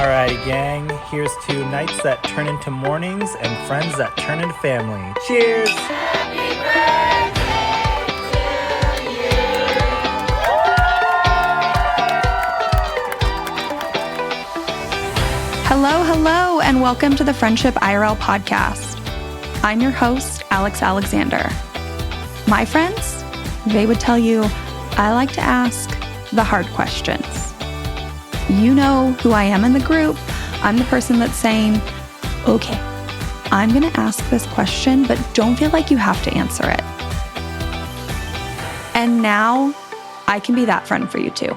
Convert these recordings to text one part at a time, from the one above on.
Alrighty, gang. Here's to nights that turn into mornings and friends that turn into family. Cheers! Hello, and welcome to the Friendship IRL podcast. I'm your host, Alex Alexander. My friends, they would tell you I like to ask the hard questions. You know who I am in the group. I'm the person that's saying, okay, I'm going to ask this question, but don't feel like you have to answer it. And now I can be that friend for you too.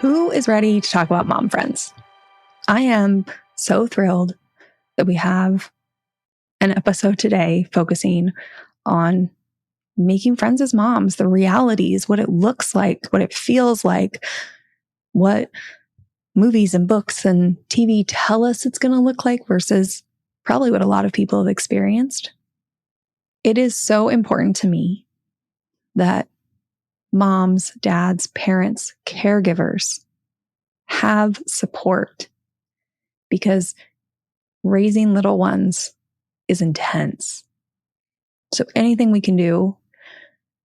Who is ready to talk about mom friends? I am so thrilled that we have an episode today focusing on making friends as moms, the realities, what it looks like, what it feels like, what movies and books and TV tell us it's going to look like versus probably what a lot of people have experienced. It is so important to me that moms, dads, parents, caregivers have support because raising little ones is intense. So anything we can do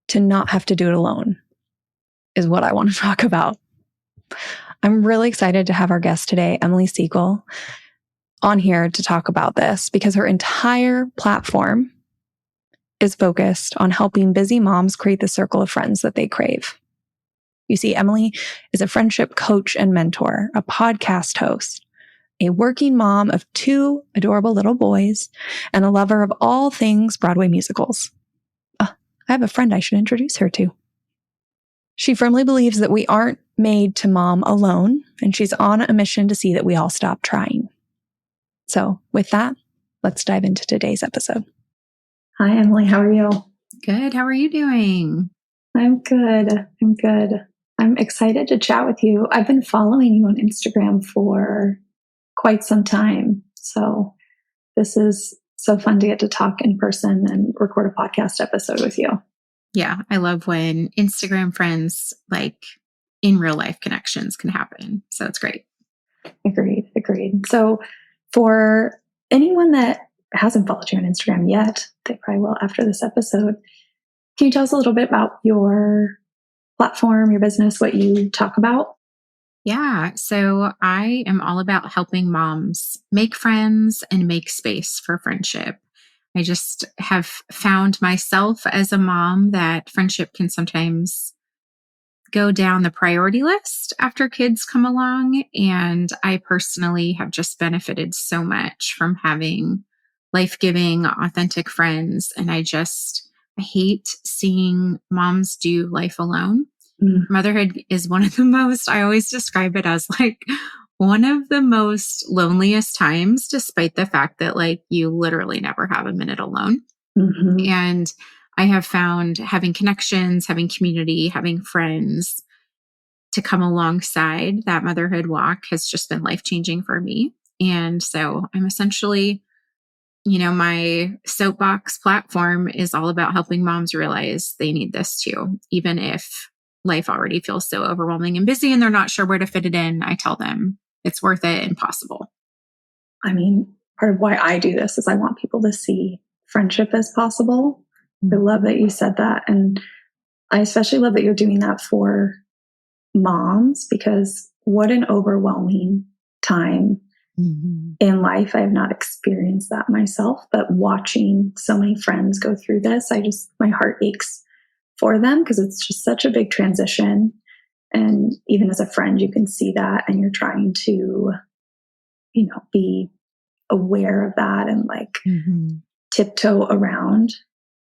to not have to do it alone is what I want to talk about. I'm really excited to have our guest today, Emily Siegel, on here to talk about this because her entire platform is focused on helping busy moms create the circle of friends that they crave. You see, Emily is a friendship coach and mentor, a podcast host, a working mom of 2 adorable little boys, and a lover of all things Broadway musicals. I have a friend I should introduce her to. She firmly believes that we aren't made to mom alone, and she's on a mission to see that we all stop trying. So with that, let's dive into today's episode. Hi, Emily. How are you? Good. How are you doing? I'm good. I'm excited to chat with you. I've been following you on Instagram for quite some time. So this is so fun to get to talk in person and record a podcast episode with you. Yeah. I love when Instagram friends, like in real life connections can happen. So it's great. Agreed. So for anyone that hasn't followed you on Instagram yet, they probably will after this episode. Can you tell us a little bit about your platform, your business, what you talk about? Yeah. So I am all about helping moms make friends and make space for friendship. I just have found myself as a mom that friendship can sometimes go down the priority list after kids come along. And I personally have just benefited so much from having life-giving, authentic friends. And I hate seeing moms do life alone. Motherhood is one of the most, I always describe it as like one of the most loneliest times, despite the fact that like you literally never have a minute alone. Mm-hmm. And I have found having connections, having community, having friends to come alongside that motherhood walk has just been life-changing for me. And so I'm essentially, my soapbox platform is all about helping moms realize they need this too, even if life already feels so overwhelming and busy and they're not sure where to fit it in. I tell them it's worth it and possible. I mean, part of why I do this is I want people to see friendship as possible. I love that you said that. And I especially love that you're doing that for moms because what an overwhelming time in life. I have not experienced that myself, but watching so many friends go through this, my heart aches for them because it's just such a big transition. And even as a friend, you can see that and you're trying to, be aware of that and tiptoe around.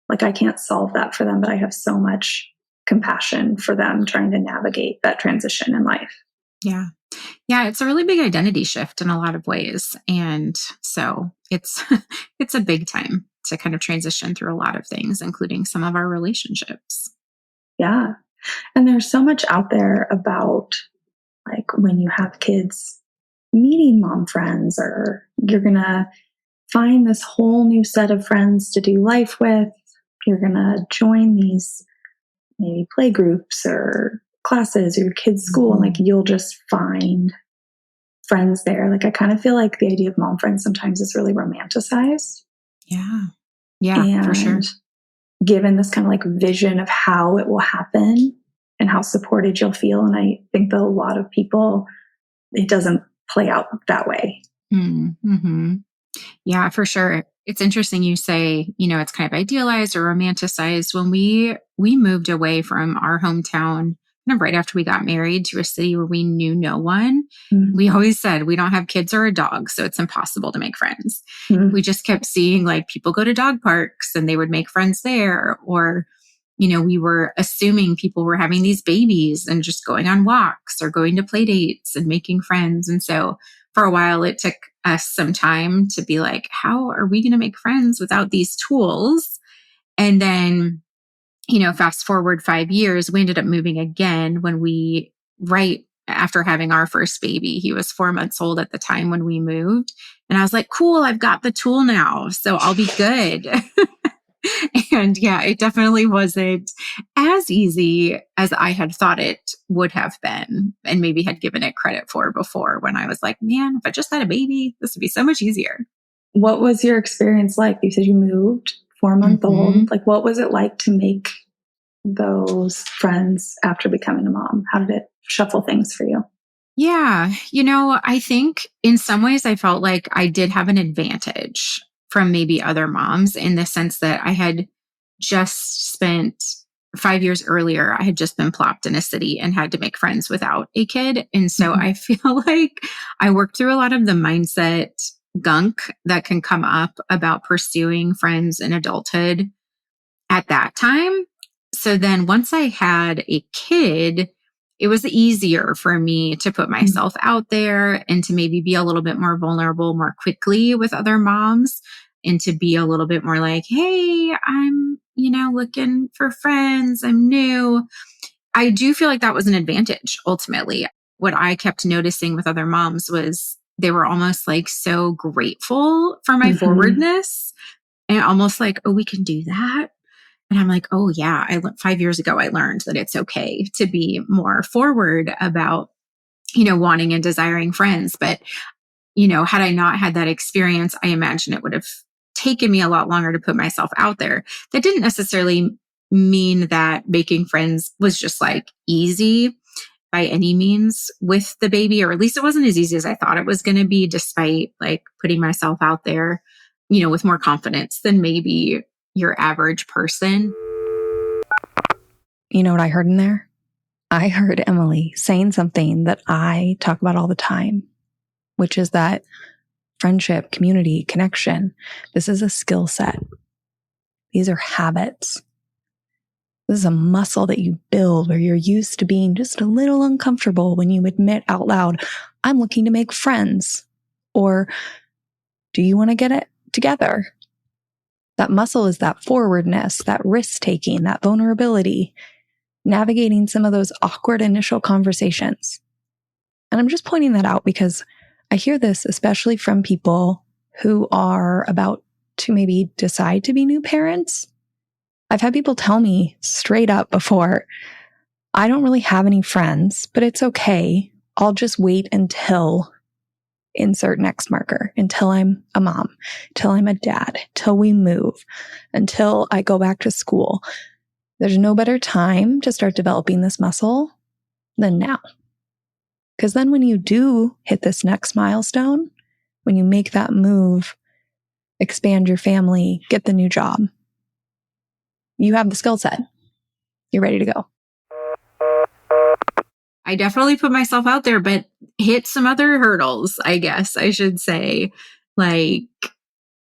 Like I can't solve that for them, but I have so much compassion for them trying to navigate that transition in life. Yeah. Yeah. It's a really big identity shift in a lot of ways. And so it's a big time to kind of transition through a lot of things, including some of our relationships. Yeah. And there's so much out there about like when you have kids meeting mom friends, or you're going to find this whole new set of friends to do life with. You're going to join these maybe play groups or classes or your kids' school, and like you'll just find friends there. Like I kind of feel like the idea of mom friends sometimes is really romanticized. Yeah. Yeah, And for sure. given this kind of like vision of how it will happen and how supported you'll feel. And I think that a lot of people, it doesn't play out that way. Mm-hmm. Yeah, for sure. It's interesting you say, it's kind of idealized or romanticized. When we moved away from our hometown kind of right after we got married to a city where we knew no one, we always said we don't have kids or a dog, so it's impossible to make friends. We just kept seeing like people go to dog parks and they would make friends there, or we were assuming people were having these babies and just going on walks or going to play dates and making friends. And so for a while, it took us some time to be like, how are we going to make friends without these tools? And then, fast forward 5 years, we ended up moving again when right after having our first baby. He was 4 months old at the time when we moved. And I was like, cool, I've got the tool now, so I'll be good. And yeah, it definitely wasn't as easy as I had thought it would have been, and maybe had given it credit for before, when I was like, man, if I just had a baby, this would be so much easier. What was your experience like? You said you moved 4-month old. Like, what was it like to make those friends after becoming a mom? How did it shuffle things for you? Yeah. I think in some ways I felt like I did have an advantage from maybe other moms, in the sense that I had just spent 5 years earlier, I had just been plopped in a city and had to make friends without a kid. And so I feel like I worked through a lot of the mindset gunk that can come up about pursuing friends in adulthood at that time. So then once I had a kid, it was easier for me to put myself out there and to maybe be a little bit more vulnerable more quickly with other moms, and to be a little bit more like, hey, I'm, looking for friends. I'm new. I do feel like that was an advantage ultimately. What I kept noticing with other moms was they were almost like so grateful for my forwardness, and almost like, oh, we can do that. And I'm like, oh yeah, 5 years ago, I learned that it's okay to be more forward about, wanting and desiring friends. But, had I not had that experience, I imagine it would have taken me a lot longer to put myself out there. That didn't necessarily mean that making friends was just like easy by any means with the baby, or at least it wasn't as easy as I thought it was going to be, despite like putting myself out there, with more confidence than maybe your average person. You know what I heard in there? I heard Emily saying something that I talk about all the time, which is that friendship, community, connection, this is a skill set. These are habits. This is a muscle that you build where you're used to being just a little uncomfortable when you admit out loud, I'm looking to make friends. Or, do you want to get it together? That muscle is that forwardness, that risk-taking, that vulnerability, navigating some of those awkward initial conversations. And I'm just pointing that out because I hear this especially from people who are about to maybe decide to be new parents. I've had people tell me straight up before, I don't really have any friends, but it's okay. I'll just wait until insert next marker, until I'm a mom, till I'm a dad, till we move, until I go back to school. There's no better time to start developing this muscle than now. Because then when you do hit this next milestone, when you make that move, expand your family, get the new job, you have the skill set. You're ready to go. I definitely put myself out there, but hit some other hurdles, I guess I should say. Like,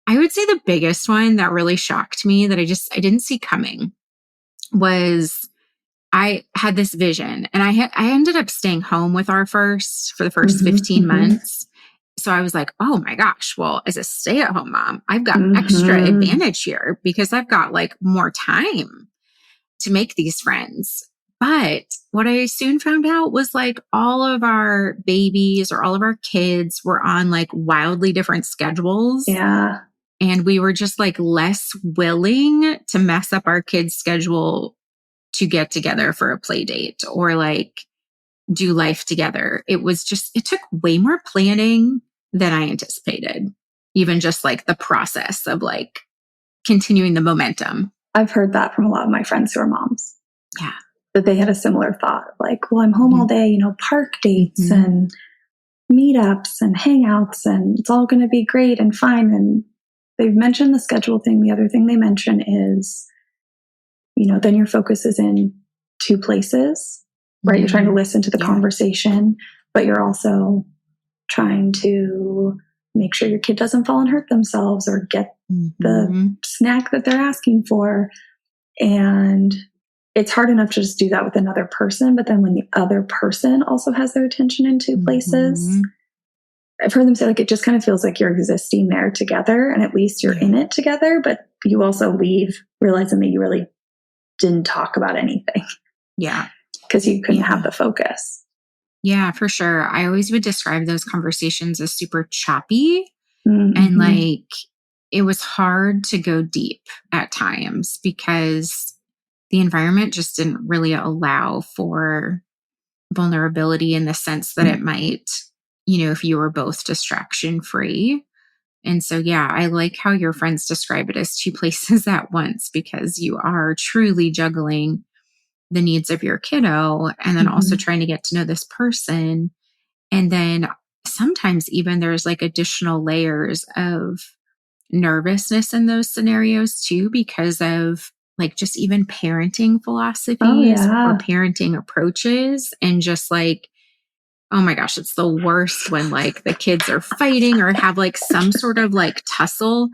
I would say the biggest one that really shocked me that I didn't see coming was I had this vision, and I ended up staying home with our first for the first 15 months. So I was like, oh my gosh, well, as a stay-at-home mom, I've got extra advantage here because I've got like more time to make these friends. But what I soon found out was like all of our babies or all of our kids were on like wildly different schedules. Yeah. And we were just like less willing to mess up our kids' schedule to get together for a play date or like do life together. It took way more planning than I anticipated. Even just like the process of like continuing the momentum. I've heard that from a lot of my friends who are moms. Yeah. That they had a similar thought, like, well, I'm home all day, park dates and meetups and hangouts, and it's all going to be great and fine. And they've mentioned the schedule thing. The other thing they mention is, then your focus is in two places, right? You're trying to listen to the conversation, but you're also trying to make sure your kid doesn't fall and hurt themselves or get the snack that they're asking for. And it's hard enough to just do that with another person. But then when the other person also has their attention in two places, I've heard them say, like, it just kind of feels like you're existing there together, and at least you're in it together, but you also leave realizing that you really didn't talk about anything. Yeah. Because you couldn't have the focus. Yeah, for sure. I always would describe those conversations as super choppy and like it was hard to go deep at times because the environment just didn't really allow for vulnerability in the sense that it might, if you were both distraction free. And so, yeah, I like how your friends describe it as two places at once because you are truly juggling the needs of your kiddo and then also trying to get to know this person. And then sometimes even there's like additional layers of nervousness in those scenarios too, because of like just even parenting philosophies or parenting approaches and just like, oh my gosh, it's the worst when like the kids are fighting or have like some sort of like tussle,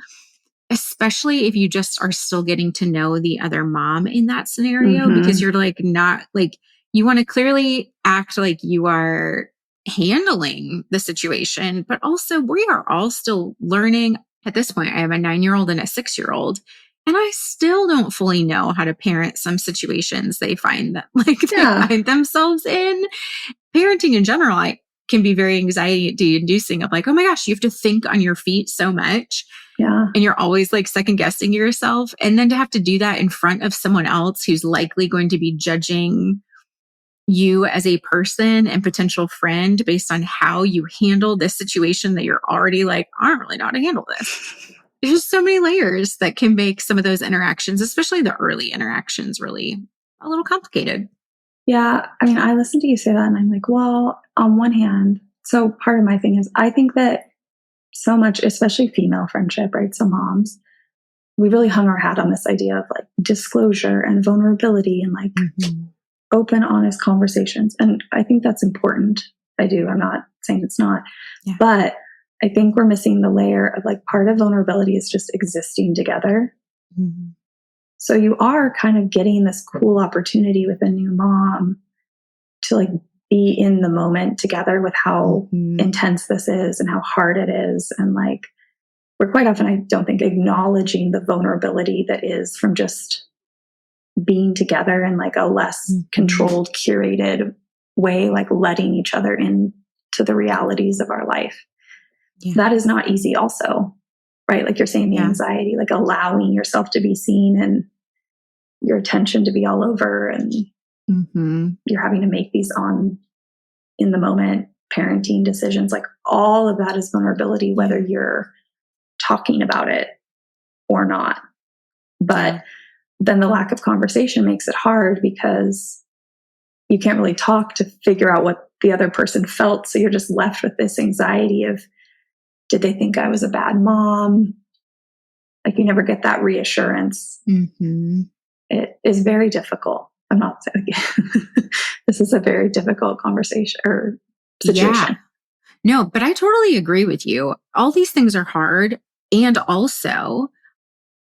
especially if you just are still getting to know the other mom in that scenario because you're like not like you want to clearly act like you are handling the situation, but also we are all still learning. At this point, I have a 9-year-old and a 6-year-old, and I still don't fully know how to parent some situations they find that like they find themselves in. Parenting in general, can be very anxiety inducing of like, oh my gosh, you have to think on your feet so much. Yeah. And you're always like second guessing yourself. And then to have to do that in front of someone else who's likely going to be judging you as a person and potential friend based on how you handle this situation that you're already like, I don't really know how to handle this. There's just so many layers that can make some of those interactions, especially the early interactions, really a little complicated. Yeah. I mean, I listen to you say that and I'm like, well, on one hand, so part of my thing is I think that so much, especially female friendship, right? So moms, we really hung our hat on this idea of like disclosure and vulnerability and like open, honest conversations. And I think that's important. I do. I'm not saying it's not. Yeah. But I think we're missing the layer of like part of vulnerability is just existing together. So you are kind of getting this cool opportunity with a new mom to like be in the moment together with how intense this is and how hard it is. And like, we're quite often, I don't think, acknowledging the vulnerability that is from just being together in like a less controlled, curated way, like letting each other into the realities of our life. Yeah. That is not easy also, right? Like you're saying, the anxiety, like allowing yourself to be seen and your attention to be all over, and you're having to make these in the moment parenting decisions. Like all of that is vulnerability, whether you're talking about it or not. But then the lack of conversation makes it hard because you can't really talk to figure out what the other person felt. So you're just left with this anxiety of, did they think I was a bad mom? Like you never get that reassurance. It is very difficult. I'm not saying this is a very difficult conversation or situation. Yeah. No, but I totally agree with you. All these things are hard. And also,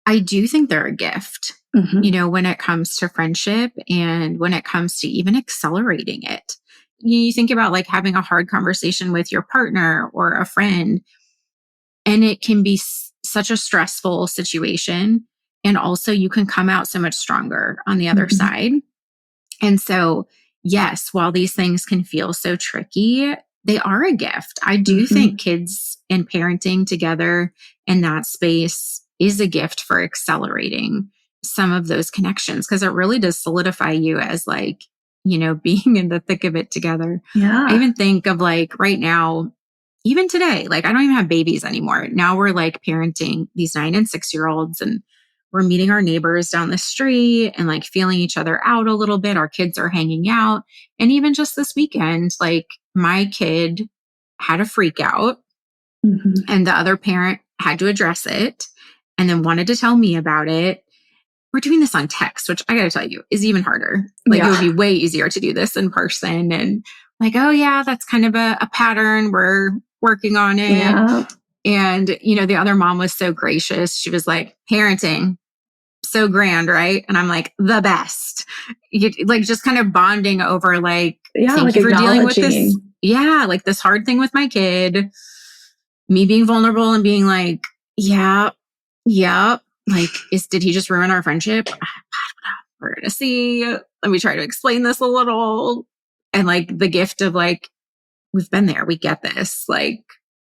I do think they're a gift, when it comes to friendship and when it comes to even accelerating it. You think about like having a hard conversation with your partner or a friend, and it can be such a stressful situation. And also you can come out so much stronger on the other side. And so, yes, while these things can feel so tricky, they are a gift. I do think kids and parenting together in that space is a gift for accelerating some of those connections, because it really does solidify you as like, being in the thick of it together. Yeah. I even think of like right now, even today, like I don't even have babies anymore. Now we're like parenting these 9 and 6-year-olds, and we're meeting our neighbors down the street and like feeling each other out a little bit. Our kids are hanging out. And even just this weekend, like my kid had a freak out and the other parent had to address it and then wanted to tell me about it. We're doing this on text, which I got to tell you is even harder. Like it would be way easier to do this in person. And like, oh yeah, that's kind of a pattern. We're working on it. Yeah. And, the other mom was so gracious. She was like, parenting, so grand, right? And I'm like, the best. Like just kind of bonding over like, thank you for dealing with this. Yeah, like this hard thing with my kid. Me being vulnerable and being like, yeah. Like, did he just ruin our friendship? I don't know. We're going to see. Let me try to explain this a little. And like the gift of like, we've been there. We get this. Like,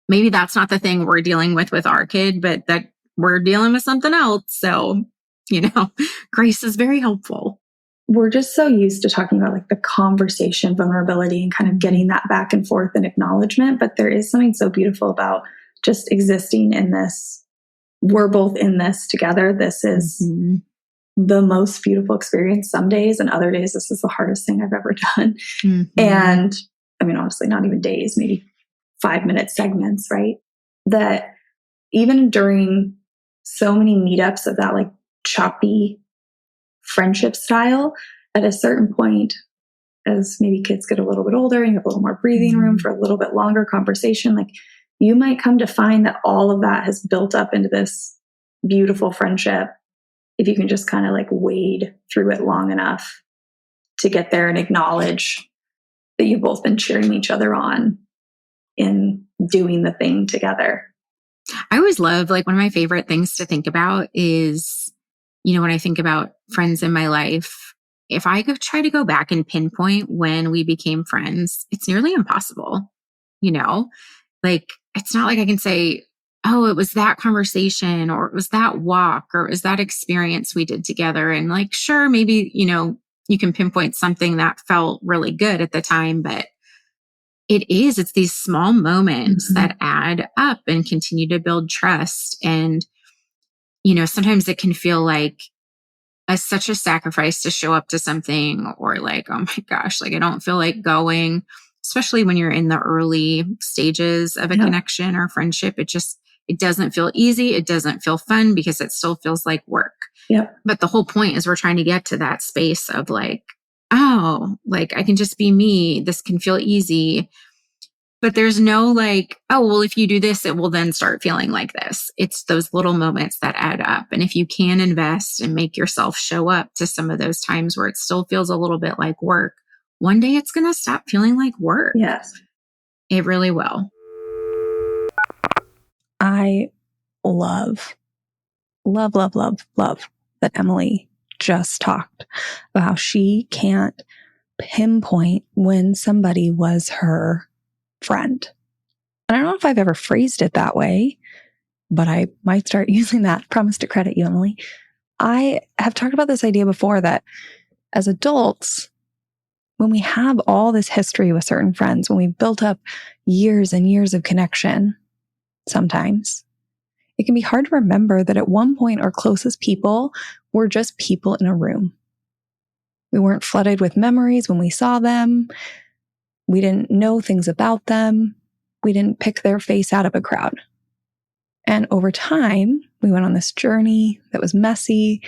maybe that's not the thing we're dealing with our kid, but that we're dealing with something else. So, grace is very helpful. We're just so used to talking about like the conversation, vulnerability, and kind of getting that back and forth and acknowledgement. But there is something so beautiful about just existing in this. We're both in this together. This is the most beautiful experience some days, and other days, this is the hardest thing I've ever done. And I mean, honestly, not even days, maybe 5-minute segments, right? That even during so many meetups of that like choppy friendship style, at a certain point, as maybe kids get a little bit older and you have a little more breathing room for a little bit longer conversation, like you might come to find that all of that has built up into this beautiful friendship if you can just kind of like wade through it long enough to get there and acknowledge that you've both been cheering each other on in doing the thing together. I always love, like, one of my favorite things to think about is, when I think about friends in my life, if I could try to go back and pinpoint when we became friends, it's nearly impossible. Like, it's not like I can say, oh, it was that conversation, or it was that walk, or it was that experience we did together. And like, sure, maybe, you can pinpoint something that felt really good at the time, but it's these small moments that add up and continue to build trust. And, sometimes it can feel like such a sacrifice to show up to something, or like, oh my gosh, like I don't feel like going, especially when you're in the early stages of a connection or friendship. It doesn't feel easy. It doesn't feel fun because it still feels like work. But the whole point is we're trying to get to that space of like, oh, like I can just be me. This can feel easy. But there's no like, oh, well, if you do this, it will then start feeling like this. It's those little moments that add up. And if you can invest and make yourself show up to some of those times where it still feels a little bit like work, one day it's going to stop feeling like work. Yes. It really will. I love that Emily just talked about how she can't pinpoint when somebody was her friend. And I don't know if I've ever phrased it that way, but I might start using that. Promise to credit you, Emily. I have talked about this idea before that as adults, when we have all this history with certain friends, when we've built up years and years of connection, sometimes it can be hard to remember that at one point our closest people were just people in a room. We weren't flooded with memories when we saw them. We didn't know things about them. We didn't pick their face out of a crowd. And over time, we went on this journey that was messy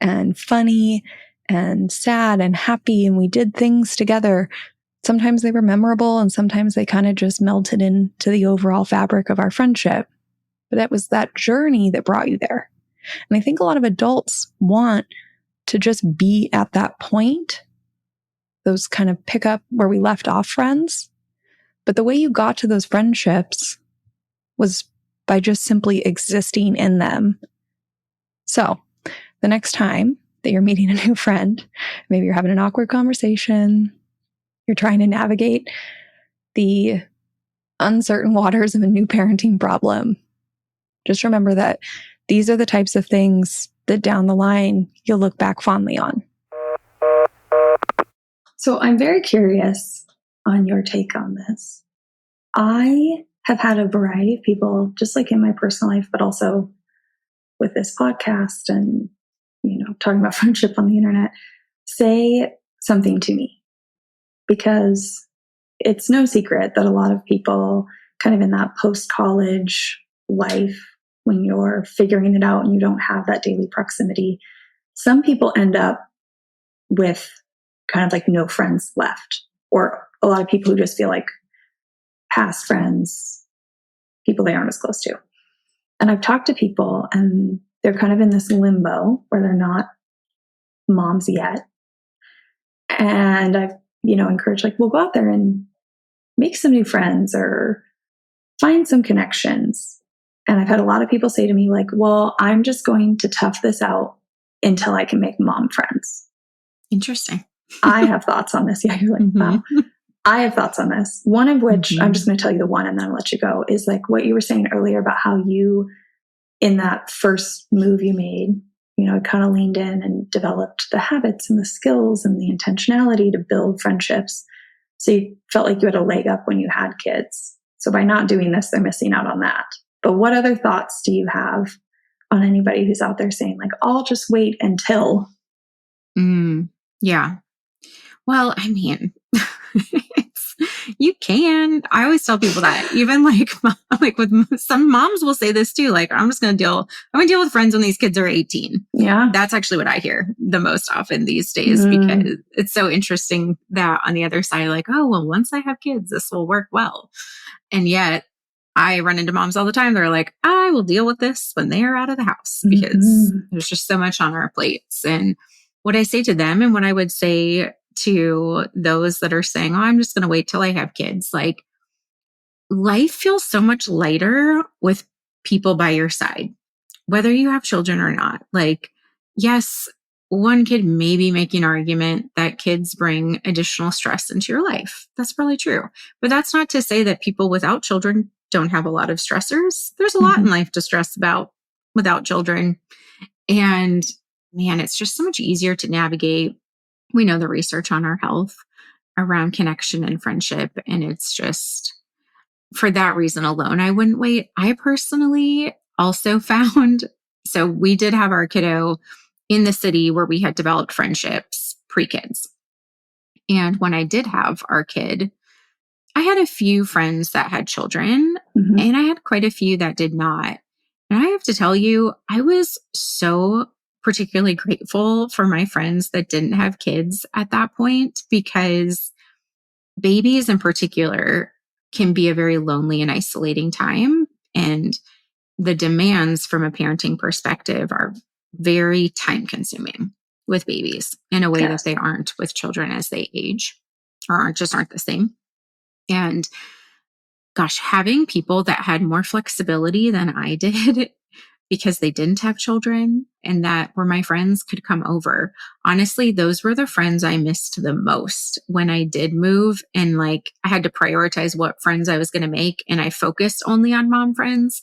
and funny and sad and happy, and we did things together. Sometimes they were memorable, and sometimes they kind of just melted into the overall fabric of our friendship. But it was that journey that brought you there. And I think a lot of adults want to just be at that point, those kind of pick up where we left off friends. But the way you got to those friendships was by just simply existing in them. So the next time that you're meeting a new friend, maybe you're having an awkward conversation, you're trying to navigate the uncertain waters of a new parenting problem, just remember that these are the types of things that down the line you'll look back fondly on. So I'm very curious on your take on this. I have had a variety of people, just like in my personal life, but also with this podcast and, talking about friendship on the internet, say something to me, because it's no secret that a lot of people kind of in that post-college life, when you're figuring it out and you don't have that daily proximity, some people end up with kind of like no friends left, or a lot of people who just feel like past friends, people they aren't as close to. And I've talked to people and they're kind of in this limbo where they're not moms yet. And I've, encouraged, like, we'll go out there and make some new friends or find some connections. And I've had a lot of people say to me, like, well, I'm just going to tough this out until I can make mom friends. Interesting. I have thoughts on this. Yeah, you're like, wow. I have thoughts on this. One of which, I'm just going to tell you the one and then I'll let you go, is like what you were saying earlier about how you, in that first move you made, kind of leaned in and developed the habits and the skills and the intentionality to build friendships. So you felt like you had a leg up when you had kids. So by not doing this, they're missing out on that. But what other thoughts do you have on anybody who's out there saying, like, I'll just wait until? Yeah. Well, I mean, you can. I always tell people that, even like with some moms will say this too. Like, I'm going to deal with friends when these kids are 18. Yeah. That's actually what I hear the most often these days, because it's so interesting that on the other side, like, oh, well, once I have kids, this will work well. And yet I run into moms all the time. They're like, I will deal with this when they are out of the house, because there's just so much on our plates. And what I say to them, and what I would say to those that are saying, oh, I'm just going to wait till I have kids, like, life feels so much lighter with people by your side, whether you have children or not. Like, yes, one could maybe make an argument that kids bring additional stress into your life. That's probably true. But that's not to say that people without children don't have a lot of stressors. There's a lot in life to stress about without children. And man, it's just so much easier to navigate. We know the research on our health around connection and friendship. And it's just, for that reason alone, I wouldn't wait. I personally also found, so we did have our kiddo in the city where we had developed friendships pre-kids. And when I did have our kid, I had a few friends that had children, and I had quite a few that did not. And I have to tell you, I was so particularly grateful for my friends that didn't have kids at that point, because babies in particular can be a very lonely and isolating time. And the demands from a parenting perspective are very time consuming with babies in a way that they aren't with children as they age, or aren't the same. And gosh, having people that had more flexibility than I did, because they didn't have children and that were my friends, could come over. Honestly, those were the friends I missed the most when I did move. And like, I had to prioritize what friends I was going to make. And I focused only on mom friends,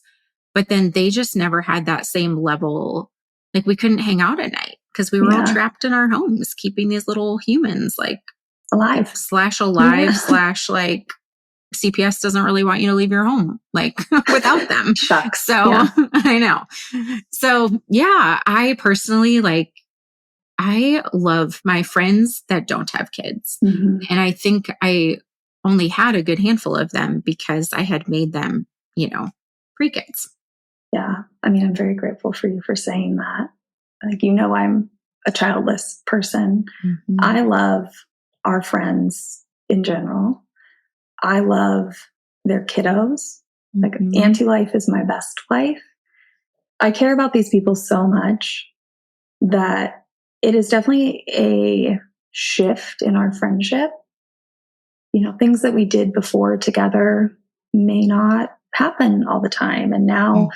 but then they just never had that same level. Like, we couldn't hang out at night because we were all trapped in our homes, keeping these little humans like alive / like, CPS doesn't really want you to leave your home, like, without them. Shucks. So I know. So yeah, I personally, like, I love my friends that don't have kids. And I think I only had a good handful of them because I had made them, pre-kids. Yeah. I mean, I'm very grateful for you for saying that. Like, I'm a childless person. I love our friends in general. I love their kiddos. Like, Auntie Life is my best life. I care about these people so much that it is definitely a shift in our friendship. Things that we did before together may not happen all the time. And now,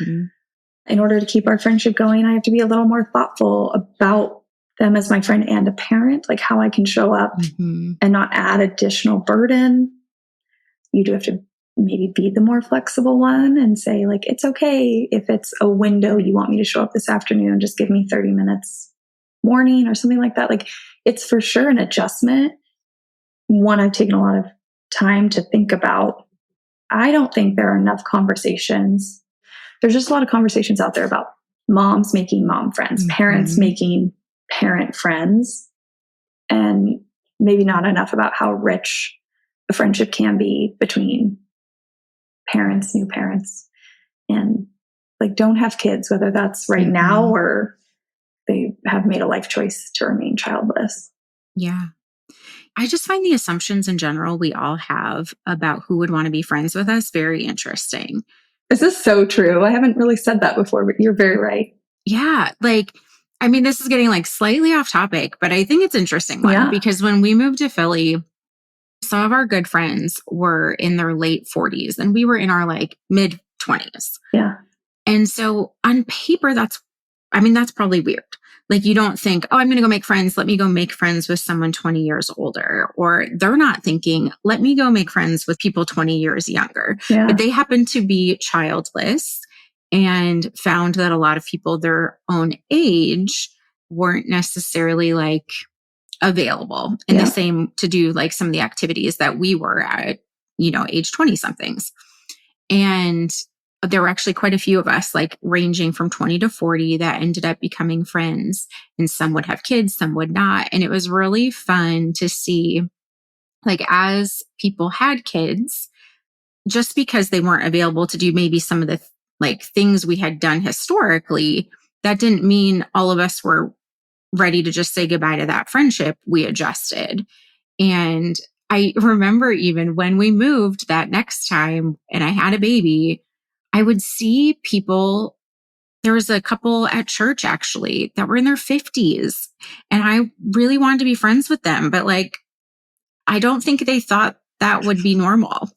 in order to keep our friendship going, I have to be a little more thoughtful about them as my friend and a parent, like how I can show up and not add additional burden. You do have to maybe be the more flexible one and say, like, it's okay if it's a window you want me to show up this afternoon, just give me 30 minutes morning or something like that. Like, it's for sure an adjustment. One I've taken a lot of time to think about. I don't think there are enough conversations. There's just a lot of conversations out there about moms making mom friends, parents making parent friends, and maybe not enough about how rich a friendship can be between parents, new parents, and like, don't have kids, whether that's right now or they have made a life choice to remain childless. Yeah. I just find the assumptions in general we all have about who would want to be friends with us very interesting. This is so true. I haven't really said that before, but you're very right. Yeah. Like, I mean, this is getting like slightly off topic, but I think it's interesting one because when we moved to Philly, some of our good friends were in their late 40s and we were in our like mid 20s. Yeah. And so on paper, that's probably weird. Like, you don't think, oh, I'm going to go make friends. Let me go make friends with someone 20 years older. Or they're not thinking, let me go make friends with people 20 years younger. Yeah. But they happen to be childless and found that a lot of people their own age weren't necessarily like available in the same to do like some of the activities that we were at, age 20 somethings. And there were actually quite a few of us, like ranging from 20 to 40, that ended up becoming friends. And some would have kids, some would not. And it was really fun to see, like, as people had kids, just because they weren't available to do maybe some of the like things we had done historically, that didn't mean all of us were ready to just say goodbye to that friendship. We adjusted. And I remember even when we moved that next time and I had a baby, I would see people. There was a couple at church actually that were in their 50s and I really wanted to be friends with them, but like, I don't think they thought that would be normal.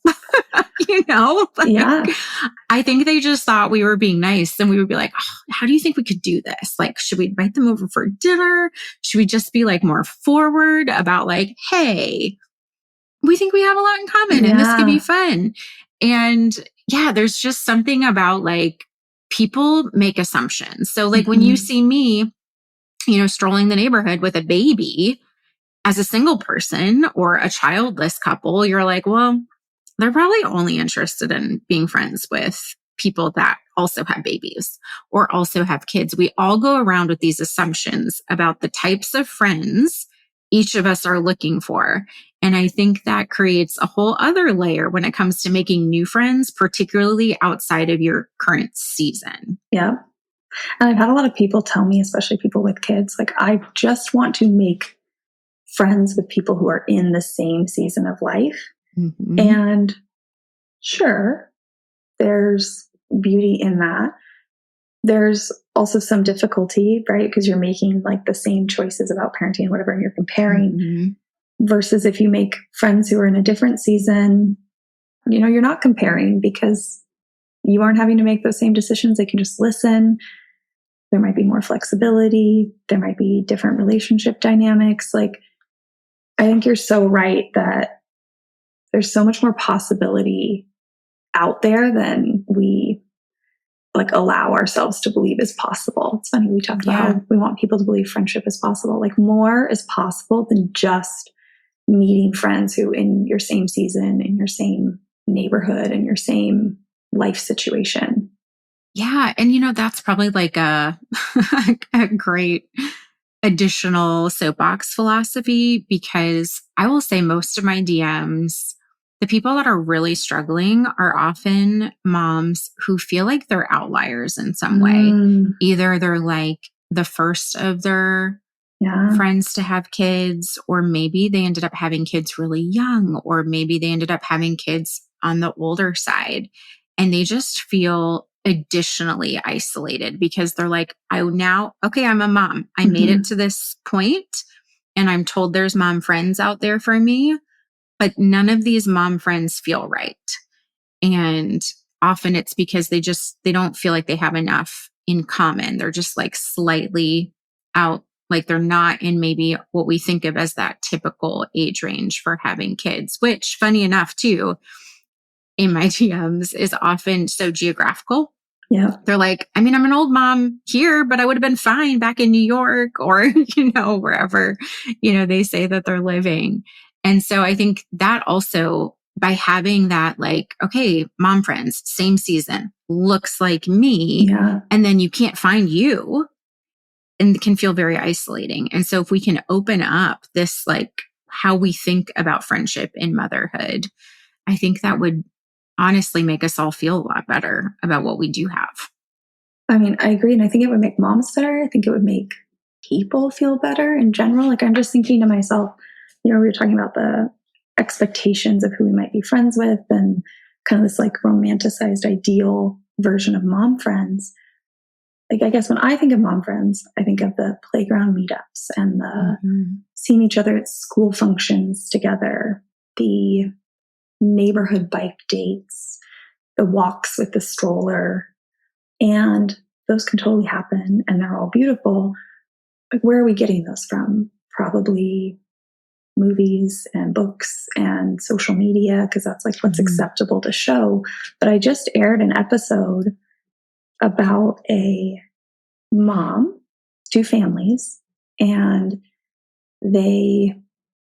Yeah. I think they just thought we were being nice and we would be like, oh, how do you think we could do this? Like, should we invite them over for dinner? Should we just be like more forward about like, hey, we think we have a lot in common and this could be fun. And yeah, there's just something about like people make assumptions. So like when you see me, strolling the neighborhood with a baby as a single person or a childless couple, you're like, well, they're probably only interested in being friends with people that also have babies or also have kids. We all go around with these assumptions about the types of friends each of us are looking for. And I think that creates a whole other layer when it comes to making new friends, particularly outside of your current season. Yeah. And I've had a lot of people tell me, especially people with kids, like, I just want to make friends with people who are in the same season of life. Mm-hmm. And sure, there's beauty in that. There's also some difficulty, right? Because you're making like the same choices about parenting and whatever, and you're comparing versus if you make friends who are in a different season, you're not comparing because you aren't having to make those same decisions. They can just listen. There might be more flexibility. There might be different relationship dynamics. Like, I think you're so right that there's so much more possibility out there than we like allow ourselves to believe is possible. It's funny. We talked about how we want people to believe friendship is possible. Like, more is possible than just meeting friends who in your same season, in your same neighborhood, in your same life situation. Yeah. And that's probably like a great additional soapbox philosophy, because I will say most of my DMs, the people that are really struggling are often moms who feel like they're outliers in some way. Either they're like the first of their friends to have kids, or maybe they ended up having kids really young, or maybe they ended up having kids on the older side. And they just feel additionally isolated because they're like, I'm a mom. I made it to this point and I'm told there's mom friends out there for me, but none of these mom friends feel right. And often it's because they don't feel like they have enough in common. They're just like slightly out, like they're not in maybe what we think of as that typical age range for having kids, which funny enough too, in my DMs is often so geographical. Yeah. They're like, I mean, I'm an old mom here, but I would have been fine back in New York or, wherever, they say that they're living. And so I think that also by having that, like, okay, mom friends, same season, looks like me. Yeah. And then you can't find you and it can feel very isolating. And so if we can open up this, like how we think about friendship in motherhood, I think that would honestly make us all feel a lot better about what we do have. I mean, I agree. And I think it would make moms better. I think it would make people feel better in general. Like, I'm just thinking to myself, we were talking about the expectations of who we might be friends with and kind of this like romanticized ideal version of mom friends. Like, I guess when I think of mom friends, I think of the playground meetups and the seeing each other at school functions together, the neighborhood bike dates, the walks with the stroller. And those can totally happen and they're all beautiful. Like, where are we getting those from? Probably movies and books and social media, because that's like what's acceptable to show. But I just aired an episode about a mom, two families, and they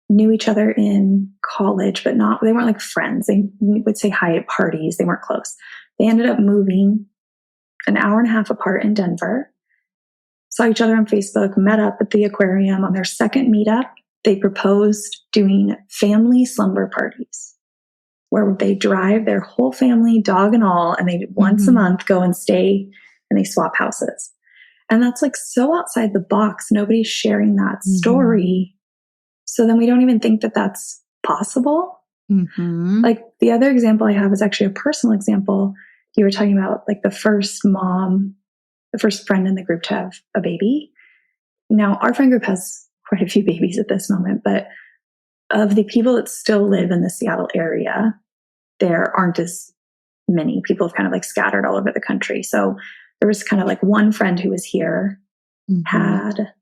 knew each other in college, but they weren't like friends. They would say hi at parties. They weren't close. They ended up moving an hour and a half apart in Denver, saw each other on Facebook, met up at the aquarium. On their second meetup, they proposed doing family slumber parties where they drive their whole family, dog and all, and they once a month go and stay and they swap houses. And that's like so outside the box. Nobody's sharing that story. So then we don't even think that that's possible. Like, the other example I have is actually a personal example. You were talking about like the first mom, the first friend in the group to have a baby. Now, our friend group has quite a few babies at this moment, but of the people that still live in the Seattle area, there aren't as many. People have kind of like scattered all over the country. So there was kind of like one friend who was here, had,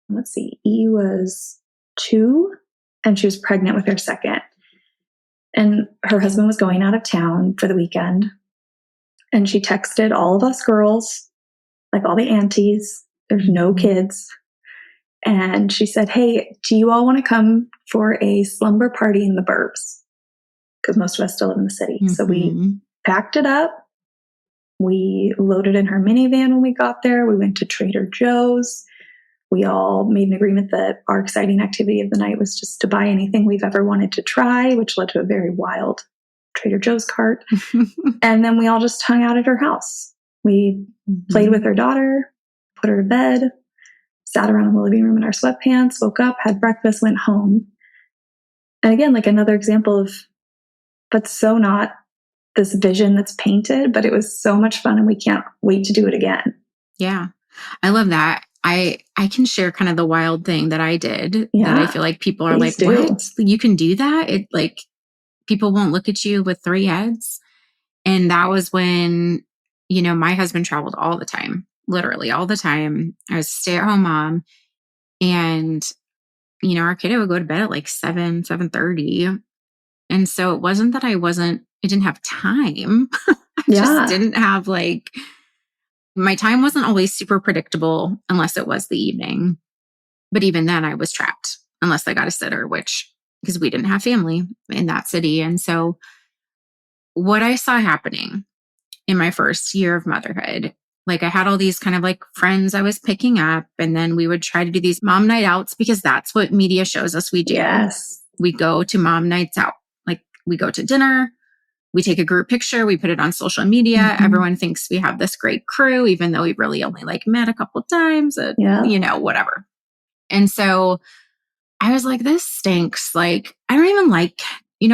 let's see, E was 2 and she was pregnant with her second. And her husband was going out of town for the weekend. And she texted all of us girls, like all the aunties, there's no kids. And she said, hey, do you all want to come for a slumber party in the burbs? Because most of us still live in the city. So we packed it up. We loaded in her minivan when we got there. We went to Trader Joe's. We all made an agreement that our exciting activity of the night was just to buy anything we've ever wanted to try, which led to a very wild Trader Joe's cart. And then we all just hung out at her house. We played with her daughter, put her to bed, sat around in the living room in our sweatpants, woke up, had breakfast, went home. And again, like another example of, but so not this vision that's painted, but it was so much fun and we can't wait to do it again. Yeah. I love that. I can share kind of the wild thing that I did that I feel like people are like, what? You can do that? It like people won't look at you with 3 heads. And that was when, my husband traveled all the time, literally all the time. I was a stay-at-home mom and, our kid would go to bed at like 7:30. And so it wasn't that I didn't have time. I just didn't have my time wasn't always super predictable unless it was the evening. But even then I was trapped unless I got a sitter, because we didn't have family in that city. And so what I saw happening in my first year of motherhood, like I had all these kind of like friends I was picking up, and then we would try to do these mom night outs because that's what media shows us we do. Yes. We go to mom nights out. Like we go to dinner, we take a group picture, we put it on social media. Everyone thinks we have this great crew, even though we really only met a couple times, whatever. And so I was like, this stinks. Like, I don't even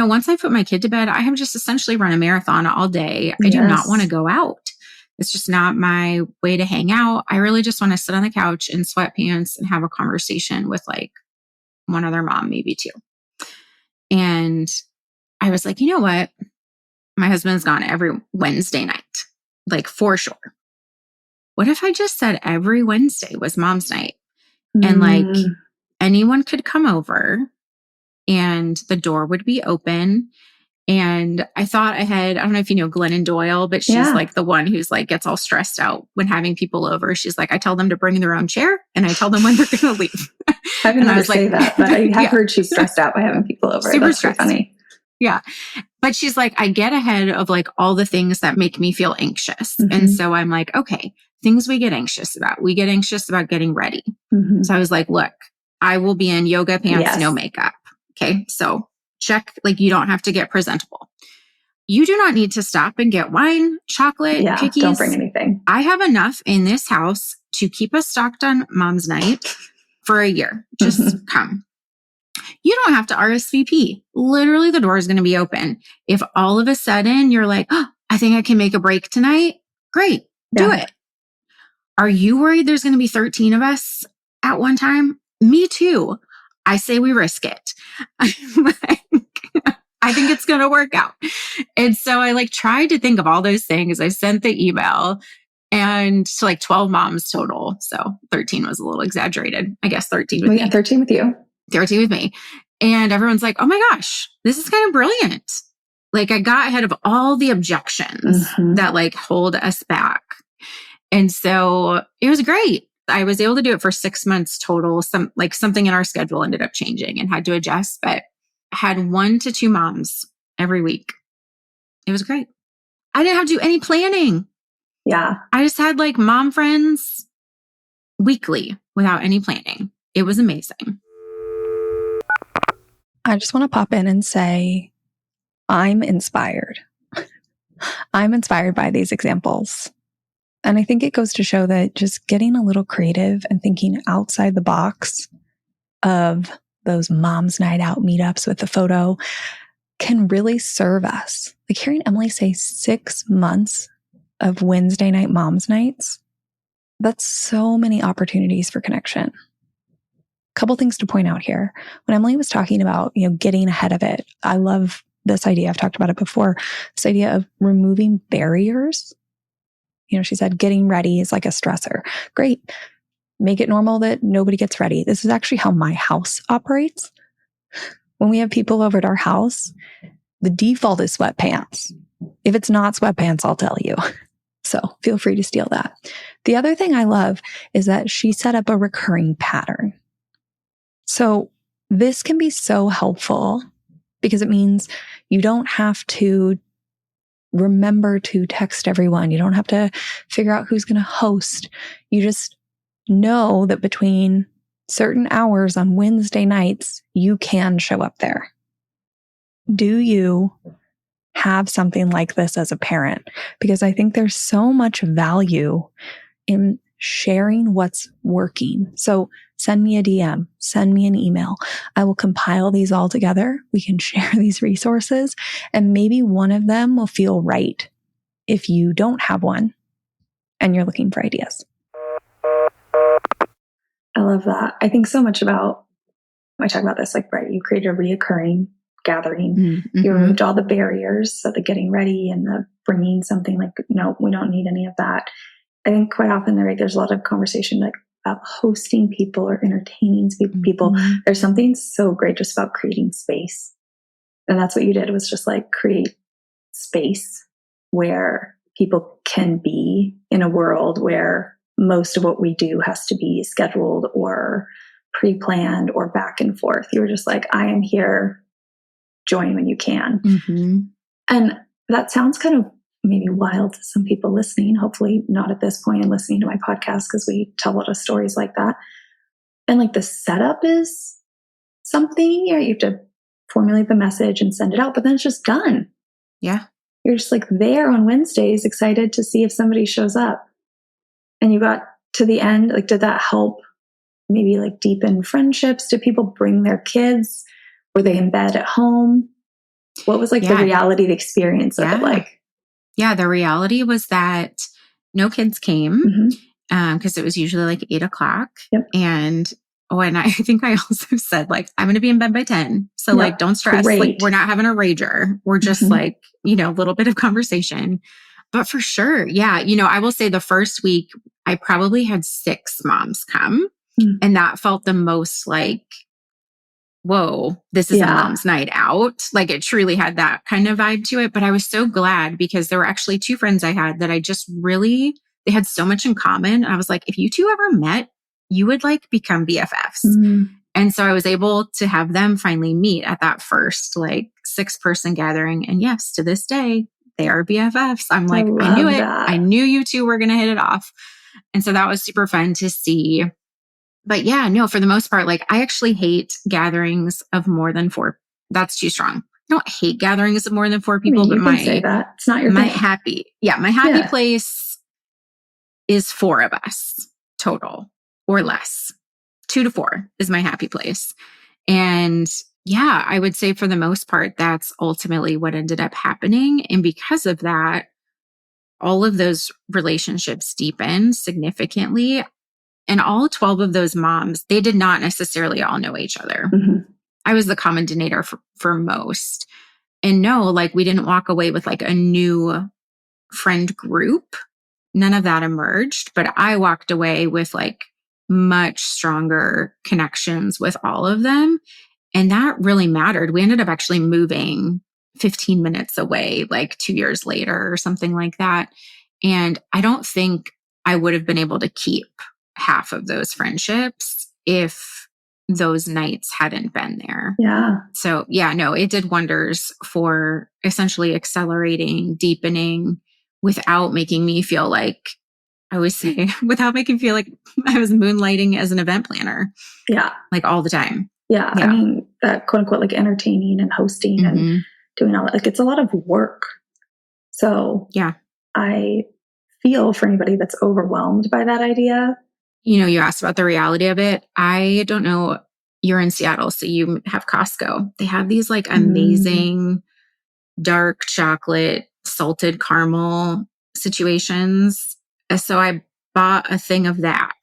once I put my kid to bed, I have just essentially run a marathon all day. I do not want to go out. It's just not my way to hang out. I really just want to sit on the couch in sweatpants and have a conversation with like one other mom, maybe 2. And I was like, you know what? My husband's gone every Wednesday night, like for sure. What if I just said every Wednesday was mom's night? And like anyone could come over and the door would be open And I thought I don't know if you know Glennon Doyle, but she's like the one who's like gets all stressed out when having people over. She's like, I tell them to bring their own chair and I tell them when they're going to leave. I haven't heard her say that, but I have heard she's stressed out by having people over. Super That's stressed. Funny. Yeah. But she's like, I get ahead of like all the things that make me feel anxious. And so I'm like, okay, things we get anxious about. We get anxious about getting ready. So I was like, look, I will be in yoga pants, no makeup. Okay. So check, like you don't have to get presentable. You do not need to stop and get wine, chocolate, cookies. Don't bring anything. I have enough in this house to keep us stocked on Mom's Night for a year. Just come. You don't have to RSVP. Literally, the door is going to be open. If all of a sudden you're like, oh, I think I can make a break tonight, great, do it. Are you worried there's going to be 13 of us at one time? Me too. I say we risk it. I think it's going to work out. And so I like tried to think of all those things. I sent the email and to like 12 moms total. So 13 was a little exaggerated. I guess 13 with me. 13 with you. 13 with me. And everyone's like, oh my gosh, this is kind of brilliant. Like I got ahead of all the objections that like hold us back. And so it was great. I was able to do it for 6 months total. Something in our schedule ended up changing and had to adjust, but I had 1 to 2 moms every week. It was great. I didn't have to do any planning. Yeah. I just had like mom friends weekly without any planning. It was amazing. I just want to pop in and say, I'm inspired. I'm inspired by these examples. And I think it goes to show that just getting a little creative and thinking outside the box of those mom's night out meetups with the photo can really serve us. Like hearing Emily say 6 months of Wednesday night mom's nights, that's so many opportunities for connection. Couple things to point out here. When Emily was talking about, getting ahead of it, I love this idea. I've talked about it before. This idea of removing barriers. She said getting ready is like a stressor. Great. Make it normal that nobody gets ready. This is actually how my house operates. When we have people over at our house, the default is sweatpants. If it's not sweatpants, I'll tell you. So feel free to steal that. The other thing I love is that she set up a recurring pattern. So this can be so helpful because it means you don't have to remember to text everyone. You don't have to figure out who's going to host. You just know that between certain hours on Wednesday nights, you can show up there. Do you have something like this as a parent? Because I think there's so much value in sharing what's working. So send me a DM, send me an email. I will compile these all together. We can share these resources and maybe one of them will feel right if you don't have one and you're looking for ideas. I love that. I think so much about, I talk about this, you created a reoccurring gathering. You removed all the barriers. So the getting ready and the bringing something no, we don't need any of that. I think quite often there's a lot of conversation about hosting people or entertaining people. There's something so great just about creating space. And that's what you did, was just create space where people can be in a world where most of what we do has to be scheduled or pre-planned or back and forth. You were just I am here, join when you can. And that sounds kind of maybe wild to some people listening, hopefully not at this point and listening to my podcast, because we tell a lot of stories like that. And the setup is something, you have to formulate the message and send it out, but then it's just done. Yeah. You're just there on Wednesdays, excited to see if somebody shows up. And you got to the end, did that help maybe deepen friendships? Did people bring their kids? Were they in bed at home? What was the reality, the experience of it Yeah, the reality was that no kids came because it was usually 8:00. Yep. And I think I also said I'm going to be in bed by 10. So don't stress. Great. We're not having a rager. We're just a little bit of conversation. But for sure, yeah. I will say the first week I probably had 6 moms come and that felt the most whoa, this is a mom's night out. Like it truly had that kind of vibe to it. But I was so glad because there were actually two friends I had that I just really, they had so much in common. I was like, if you two ever met, you would like become BFFs. Mm-hmm. And so I was able to have them finally meet at that first like 6-person gathering. And yes, to this day, they are BFFs. I'm like, I knew it. That. I knew you two were going to hit it off. And so that was super fun to see. But yeah, no, for the most part, like I actually hate gatherings of more than 4. That's too strong. I don't hate gatherings of more than 4 people, you but can say that. It's not your my thing. my happy place is 4 of us total or less. 2 to 4 is my happy place. And yeah, I would say for the most part, that's ultimately what ended up happening. And because of that, all of those relationships deepened significantly. And all 12 of those moms, they did not necessarily all know each other. Mm-hmm. I was the common denominator for most. And no, like we didn't walk away with like a new friend group. None of that emerged, but I walked away with like much stronger connections with all of them. And that really mattered. We ended up actually moving 15 minutes away, like 2 years later or something like that. And I don't think I would have been able to keep half of those friendships if those nights hadn't been there. Yeah. So yeah, no, it did wonders for essentially accelerating, deepening without making me feel like, I always say, without making me feel like I was moonlighting as an event planner. Yeah. Like all the time. Yeah. I mean, that quote unquote, like entertaining and hosting and doing all that, like it's a lot of work. So yeah, I feel for anybody that's overwhelmed by that idea. You know, you asked about the reality of it. I don't know. You're in Seattle, so you have Costco. They have these like amazing dark chocolate, salted caramel situations. So I bought a thing of that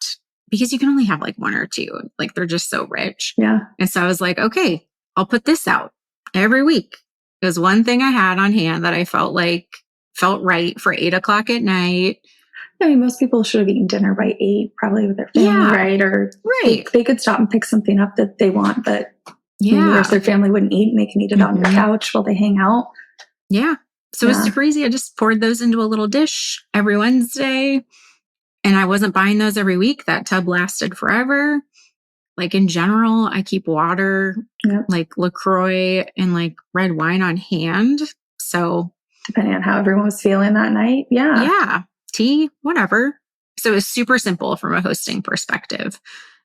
because you can only have like 1 or 2. Like they're just so rich. Yeah. And so I was like, okay, I'll put this out every week. It was one thing I had on hand that I felt right for 8:00 at night. I mean, most people should have eaten dinner by 8, probably with their family, right? Or they could stop and pick something up that they want, but maybe the rest of their family wouldn't eat and they can eat it on your couch while they hang out. Yeah. So it's super easy. I just poured those into a little dish every Wednesday. And I wasn't buying those every week. That tub lasted forever. Like in general, I keep water, like LaCroix and like red wine on hand. So depending on how everyone was feeling that night. Yeah. Yeah. Tea, whatever. So it was super simple from a hosting perspective.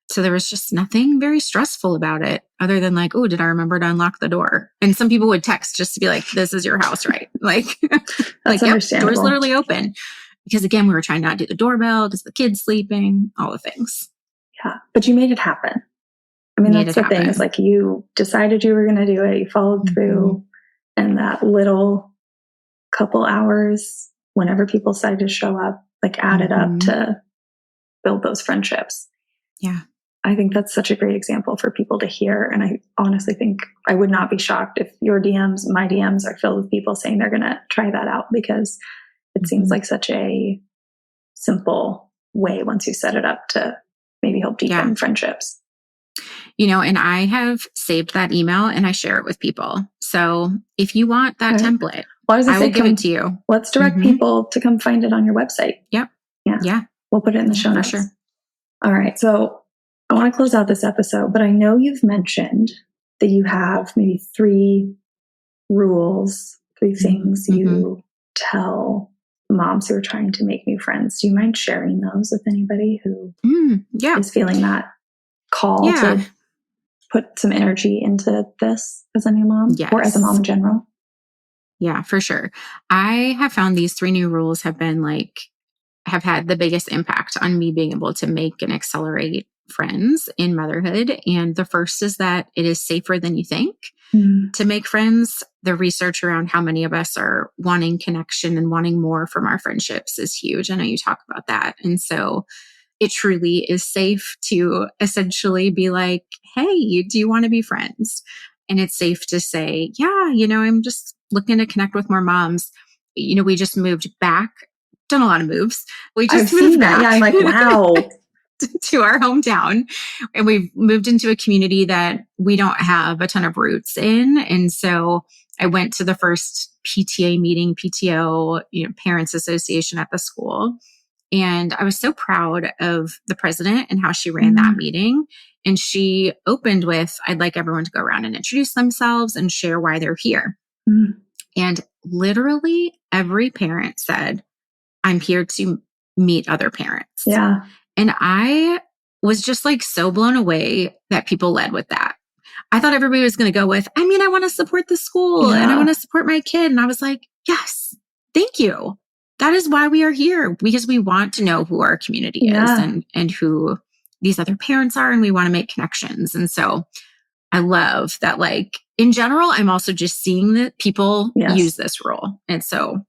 So there was just nothing very stressful about it other than like, oh, did I remember to unlock the door? And some people would text just to be like, this is your house, right? Like, that's understandable. Door's literally open. Because again, we were trying not to do the doorbell because the kid's sleeping, all the things. Yeah. But you made it happen. I mean, that's the thing. It's like you decided you were going to do it. You followed through. And that little couple hours, whenever people decided to show up, like added up to build those friendships. Yeah. I think that's such a great example for people to hear. And I honestly think I would not be shocked if your DMs, my DMs are filled with people saying they're going to try that out because it seems like such a simple way once you set it up to maybe help deepen friendships. You know, and I have saved that email and I share it with people. So if you want that template, I will give it to you. Let's direct people to come find it on your website. Yep. Yeah. We'll put it in the show notes. For sure. All right. So I want to close out this episode, but I know you've mentioned that you have maybe 3 rules, 3 things you tell moms who are trying to make new friends. Do you mind sharing those with anybody who is feeling that call to put some energy into this as a new mom or as a mom in general? Yeah, for sure. I have found these 3 new rules have had the biggest impact on me being able to make and accelerate friends in motherhood. And the first is that it is safer than you think to make friends. The research around how many of us are wanting connection and wanting more from our friendships is huge. I know you talk about that. And so it truly is safe to essentially be like, hey, do you want to be friends? And it's safe to say, yeah, you know, I'm just looking to connect with more moms. You know, we just moved back, done a lot of moves. We just moved back. Yeah, I'm like, wow. to our hometown. And we've moved into a community that we don't have a ton of roots in. And so I went to the first PTA meeting, PTO, Parents Association at the school. And I was so proud of the president and how she ran that meeting. And she opened with, I'd like everyone to go around and introduce themselves and share why they're here. And literally every parent said, I'm here to meet other parents. Yeah. And I was just like so blown away that people led with that. I thought everybody was going to go with, I want to support the school and I want to support my kid. And I was like, yes, thank you. That is why we are here, because we want to know who our community is and who these other parents are. And we want to make connections. And so I love that, like, in general, I'm also just seeing that people use this role. And so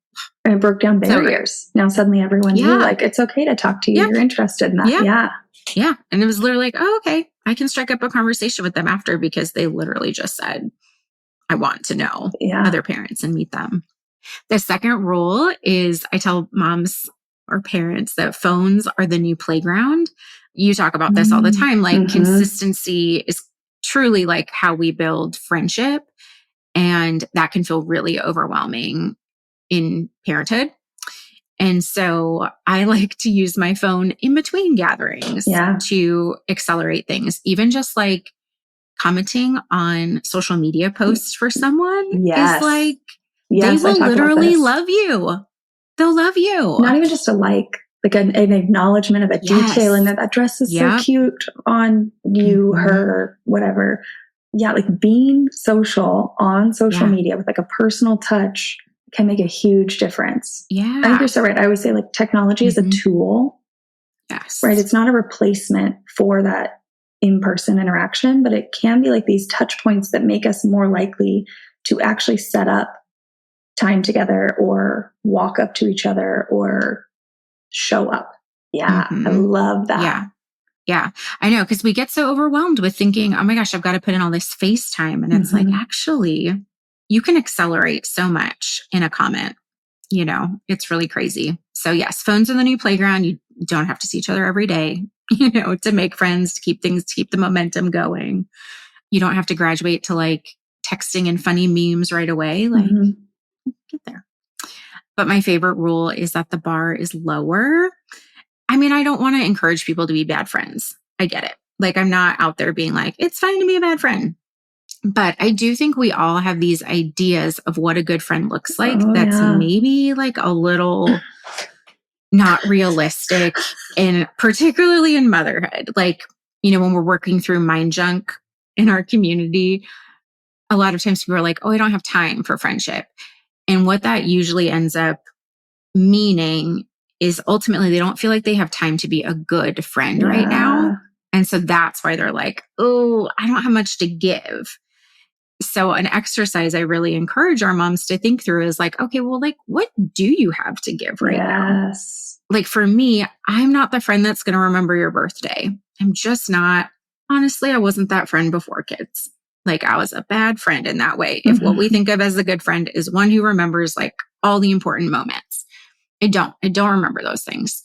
and it broke down barriers. Now suddenly everyone knew, like, it's okay to talk to you. You're interested in that. Yeah. And it was literally like, oh, okay, I can strike up a conversation with them after, because they literally just said, I want to know other parents and meet them. The second rule is I tell moms or parents that phones are the new playground. You talk about this all the time. Like consistency is truly like how we build friendship. And that can feel really overwhelming in parenthood. And so I like to use my phone in between gatherings to accelerate things. Even just like commenting on social media posts for someone is like, they will literally love you. They'll love you. Not even just a like an acknowledgement of a detail in that dress is so cute on you, her, whatever. Yeah, like being social on social media with like a personal touch can make a huge difference. Yeah. I think you're so right. I always say like technology is a tool. Yes. Right. It's not a replacement for that in-person interaction, but it can be like these touch points that make us more likely to actually set up time together or walk up to each other or show up. Yeah. I love that. Yeah. I know. Cause we get so overwhelmed with thinking, oh my gosh, I've got to put in all this FaceTime. And it's like, actually, you can accelerate so much in a comment. It's really crazy. So yes, phones are the new playground. You don't have to see each other every day, to make friends, to keep the momentum going. You don't have to graduate to like texting and funny memes right away. Like get there. But my favorite rule is that the bar is lower. I don't want to encourage people to be bad friends. I get it. Like, I'm not out there being like, it's fine to be a bad friend. But I do think we all have these ideas of what a good friend looks like. That's maybe like a little not realistic, and particularly in motherhood. Like, when we're working through mind junk in our community, a lot of times people are like, oh, I don't have time for friendship. And what that usually ends up meaning is ultimately they don't feel like they have time to be a good friend right now. And so that's why they're like, oh, I don't have much to give. So an exercise I really encourage our moms to think through is like, okay, well, like, what do you have to give right now? Like for me, I'm not the friend that's going to remember your birthday. I'm just not. Honestly, I wasn't that friend before kids. Like I was a bad friend in that way. If what we think of as a good friend is one who remembers like all the important moments. I don't remember those things.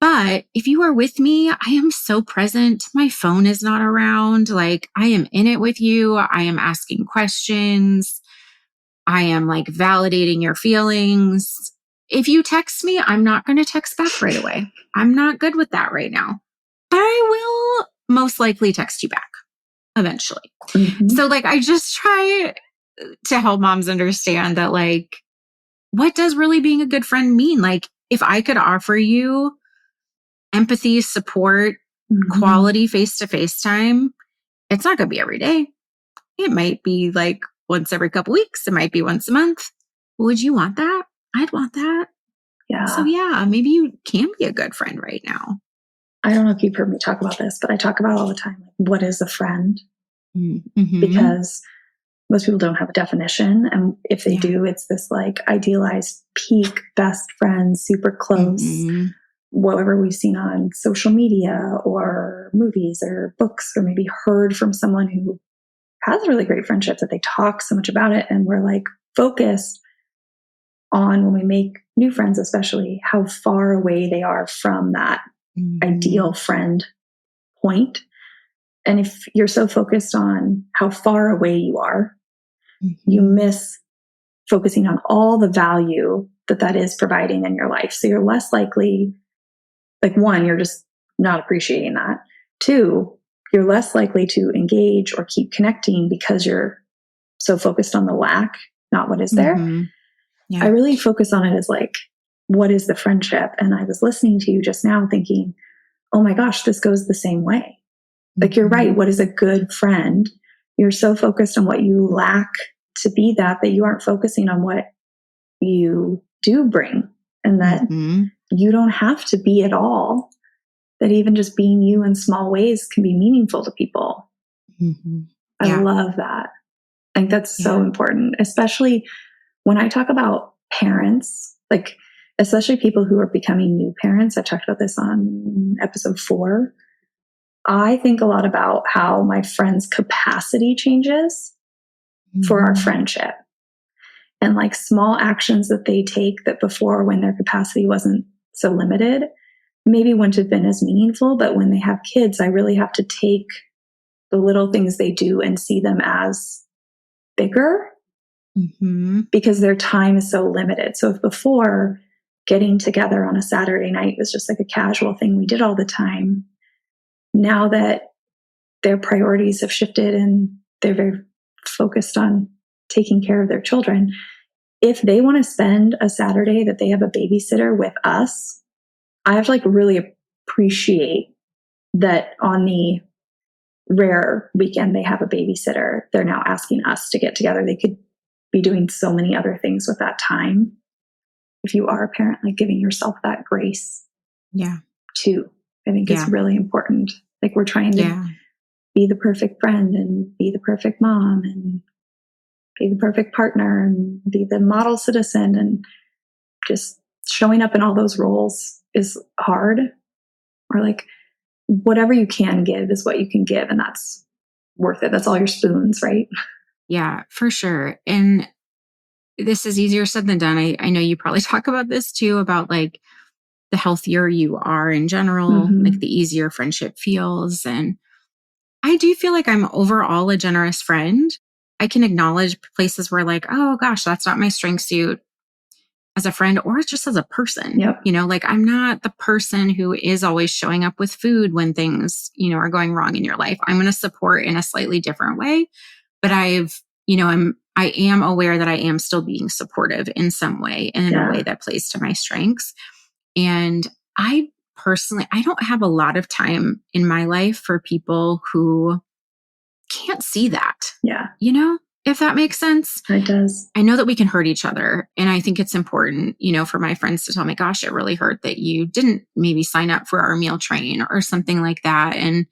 But if you are with me, I am so present. My phone is not around. Like I am in it with you. I am asking questions. I am like validating your feelings. If you text me, I'm not going to text back right away. I'm not good with that right now. But I will most likely text you back eventually. So like, I just try to help moms understand that like, what does really being a good friend mean? Like if I could offer you empathy, support, quality face-to-face time, it's not going to be every day. It might be like once every couple weeks. It might be once a month. Would you want that? I'd want that. Yeah. So yeah, maybe you can be a good friend right now. I don't know if you've heard me talk about this, but I talk about all the time, like, what is a friend? Because most people don't have a definition. And if they do, it's this like idealized peak best friends, super close, whatever we've seen on social media or movies or books, or maybe heard from someone who has really great friendships that they talk so much about it. And we're like focused on, when we make new friends, especially how far away they are from that ideal friend point. And if you're so focused on how far away you are, you miss focusing on all the value that is providing in your life. So you're less likely, like, one, you're just not appreciating that. Two, you're less likely to engage or keep connecting because you're so focused on the lack, not what is there. Yeah. I really focus on it as like, what is the friendship? And I was listening to you just now thinking, oh my gosh, this goes the same way. Like, you're right. What is a good friend? You're so focused on what you lack to be that you aren't focusing on what you do bring, and that you don't have to be it all, that even just being you in small ways can be meaningful to people. I love that. I think that's so important, especially when I talk about parents, like, especially people who are becoming new parents. I talked about this on episode 4. I think a lot about how my friend's capacity changes for our friendship, and like small actions that they take that before, when their capacity wasn't so limited, maybe wouldn't have been as meaningful. But when they have kids, I really have to take the little things they do and see them as bigger because their time is so limited. So if before, getting together on a Saturday night was just like a casual thing we did all the time, now that their priorities have shifted and they're very focused on taking care of their children, if they want to spend a Saturday that they have a babysitter with us, I have to like really appreciate that on the rare weekend they have a babysitter, they're now asking us to get together. They could be doing so many other things with that time. If you are a parent, like, giving yourself that grace too. I think it's really important. Like, we're trying to be the perfect friend and be the perfect mom and be the perfect partner and be the model citizen, and just showing up in all those roles is hard. Or like, whatever you can give is what you can give, and that's worth it. That's all your spoons, right? Yeah, for sure. And this is easier said than done. I know you probably talk about this too, about like the healthier you are in general, like the easier friendship feels. And I do feel like I'm overall a generous friend. I can acknowledge places where, like, oh gosh, that's not my strength suit as a friend or just as a person. Yep. You know, like, I'm not the person who is always showing up with food when things, are going wrong in your life. I'm going to support in a slightly different way. But I am aware that I am still being supportive in some way and in a way that plays to my strengths. And I don't have a lot of time in my life for people who can't see that. Yeah. If that makes sense. It does. I know that we can hurt each other. And I think it's important, for my friends to tell me, gosh, it really hurt that you didn't maybe sign up for our meal train or something like that. And,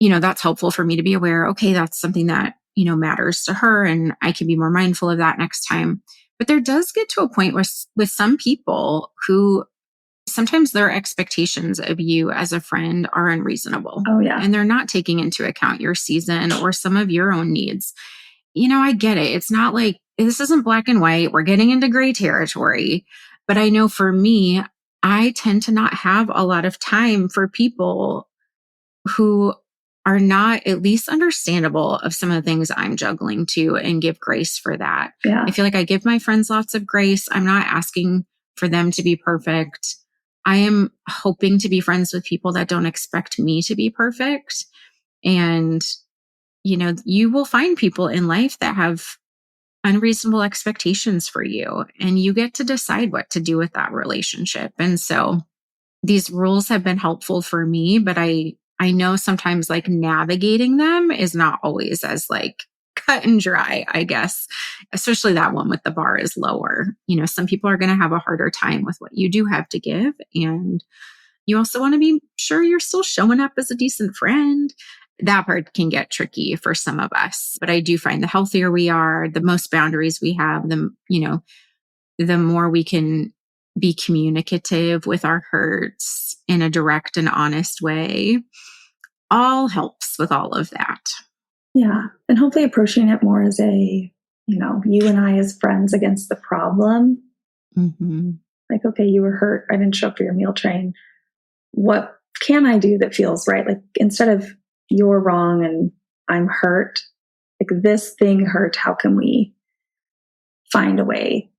that's helpful for me to be aware, okay, that's something that, matters to her. And I can be more mindful of that next time. But there does get to a point where with some people who sometimes their expectations of you as a friend are unreasonable. Oh, yeah. And they're not taking into account your season or some of your own needs. I get it. It's not like this isn't black and white. We're getting into gray territory. But I know for me, I tend to not have a lot of time for people who are not at least understandable of some of the things I'm juggling too, and give grace for that. Yeah. I feel like I give my friends lots of grace. I'm not asking for them to be perfect. I am hoping to be friends with people that don't expect me to be perfect. And, you will find people in life that have unreasonable expectations for you, and you get to decide what to do with that relationship. And so these rules have been helpful for me, but I know sometimes like navigating them is not always as like cut and dry, I guess, especially that one with the bar is lower. Some people are going to have a harder time with what you do have to give. And you also want to be sure you're still showing up as a decent friend. That part can get tricky for some of us, but I do find the healthier we are, the most boundaries we have, the more we can be communicative with our hurts in a direct and honest way. All helps with all of that. Yeah. And hopefully approaching it more as a, you and I as friends against the problem. Like, okay, you were hurt. I didn't show up for your meal train. What can I do that feels right? Like instead of you're wrong and I'm hurt, like this thing hurt, how can we find a way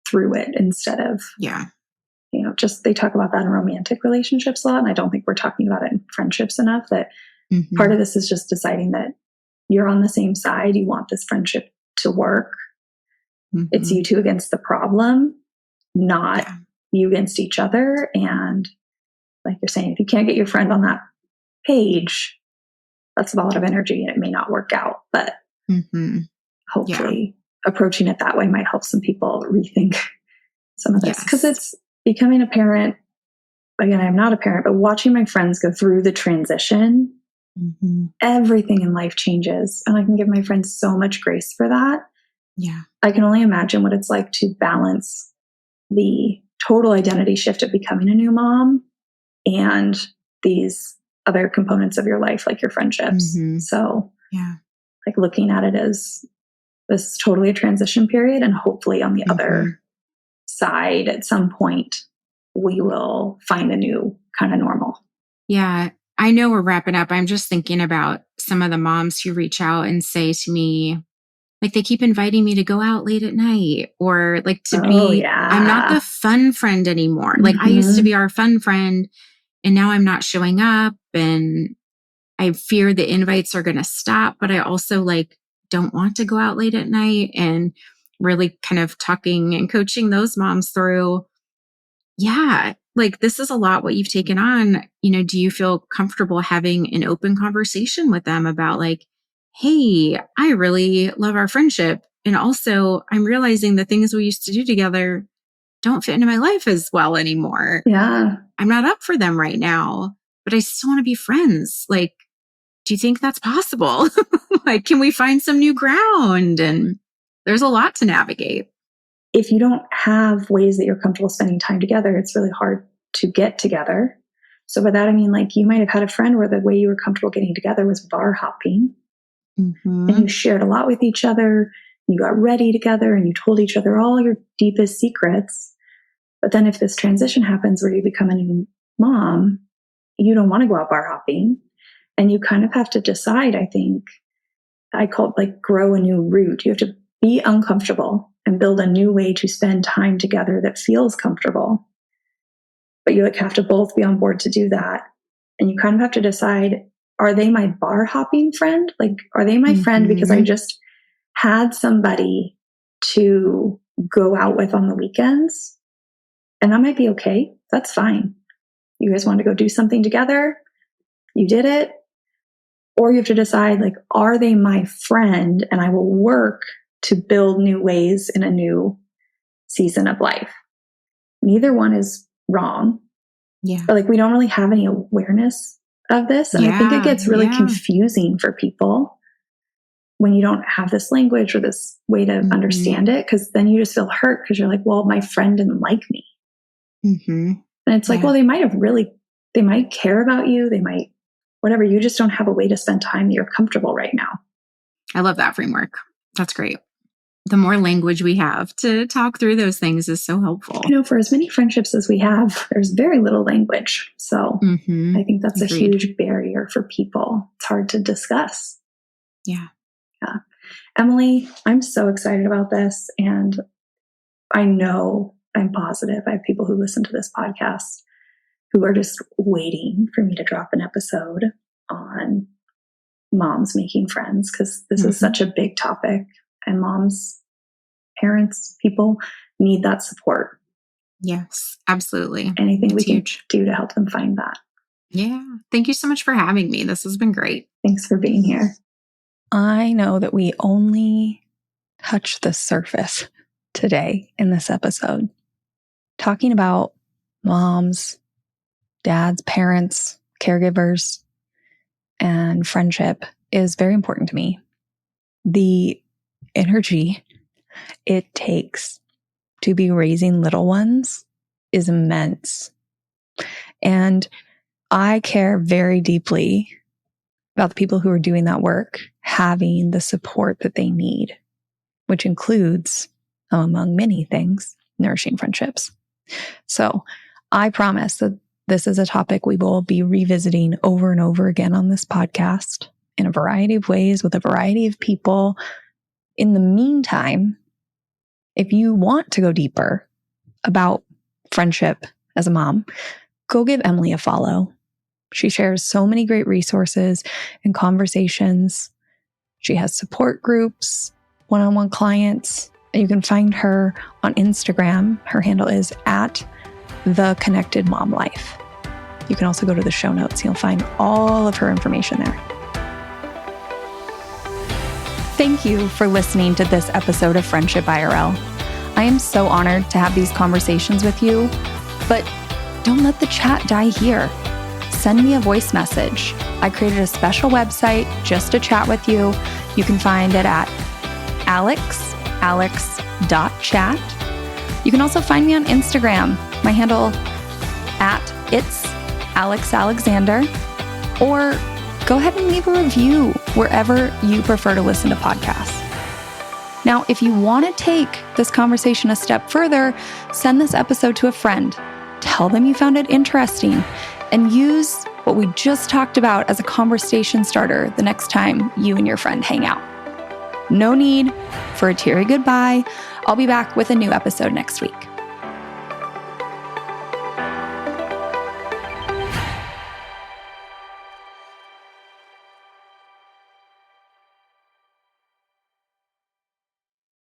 through it instead of, just they talk about that in romantic relationships a lot. And I don't think we're talking about it in friendships enough, that part of this is just deciding that you're on the same side. You want this friendship to work. It's you two against the problem, not you against each other. And like you're saying, if you can't get your friend on that page, that's a lot of energy and it may not work out. But hopefully approaching it that way might help some people rethink some of this. Because it's becoming a parent. Again, I'm not a parent, but watching my friends go through the transition, everything in life changes. And I can give my friends so much grace for that. Yeah. I can only imagine what it's like to balance the total identity shift of becoming a new mom and these other components of your life, like your friendships. So like looking at it as this is totally a transition period. And hopefully on the other side, at some point, we will find a new kind of normal. Yeah. I know we're wrapping up. I'm just thinking about some of the moms who reach out and say to me, like, they keep inviting me to go out late at night or like to I'm not the fun friend anymore. Like I used to be our fun friend and now I'm not showing up and I fear the invites are going to stop, but I also like don't want to go out late at night, and really kind of talking and coaching those moms through. Yeah, like this is a lot what you've taken on. Do you feel comfortable having an open conversation with them about like, hey, I really love our friendship. And also I'm realizing the things we used to do together don't fit into my life as well anymore. Yeah. I'm not up for them right now, but I still want to be friends. Like, do you think that's possible? Like, can we find some new ground? And there's a lot to navigate. If you don't have ways that you're comfortable spending time together, it's really hard to get together. So by that, I mean, like you might have had a friend where the way you were comfortable getting together was bar hopping. And you shared a lot with each other. You got ready together and you told each other all your deepest secrets. But then if this transition happens where you become a new mom, you don't want to go out bar hopping. And you kind of have to decide, I think, I call it like grow a new route. You have to be uncomfortable and build a new way to spend time together that feels comfortable. But you like have to both be on board to do that. And you kind of have to decide, are they my bar hopping friend? Like, are they my friend because I just had somebody to go out with on the weekends? And that might be okay. That's fine. You guys want to go do something together? You did it. Or you have to decide, like, are they my friend? And I will work to build new ways in a new season of life. Neither one is wrong. Yeah. But like, we don't really have any awareness of this. And I think it gets really confusing for people when you don't have this language or this way to understand it. Cause then you just feel hurt because you're like, well, my friend didn't like me. And it's like, well, they might care about you. They might, whatever. You just don't have a way to spend time that you're comfortable right now. I love that framework. That's great. The more language we have to talk through those things is so helpful. For as many friendships as we have, there's very little language. So I think that's a huge barrier for people. It's hard to discuss. Yeah. Emily, I'm so excited about this. And I'm positive I have people who listen to this podcast who are just waiting for me to drop an episode on moms making friends, because this is such a big topic, and moms, parents, people need that support. Yes, absolutely. Anything we can do to help them find that. Yeah. Thank you so much for having me. This has been great. Thanks for being here. I know that we only touched the surface today in this episode, talking about moms, dads, parents, caregivers, and friendship is very important to me. The energy it takes to be raising little ones is immense. And I care very deeply about the people who are doing that work having the support that they need, which includes, among many things, nourishing friendships. So I promise that This is a topic we will be revisiting over and over again on this podcast in a variety of ways with a variety of people. In the meantime, if you want to go deeper about friendship as a mom, go give Emily a follow. She shares so many great resources and conversations. She has support groups, one-on-one clients, and you can find her on Instagram. Her handle is @theconnectedmomlife. You can also go to the show notes. You'll find all of her information there. Thank you for listening to this episode of Friendship IRL. I am so honored to have these conversations with you, but don't let the chat die here. Send me a voice message. I created a special website just to chat with you. You can find it at alex.chat. You can also find me on Instagram. My handle @itsAlexAlexander, or go ahead and leave a review wherever you prefer to listen to podcasts. Now, if you want to take this conversation a step further, send this episode to a friend. Tell them you found it interesting and use what we just talked about as a conversation starter the next time you and your friend hang out. No need for a teary goodbye. I'll be back with a new episode next week.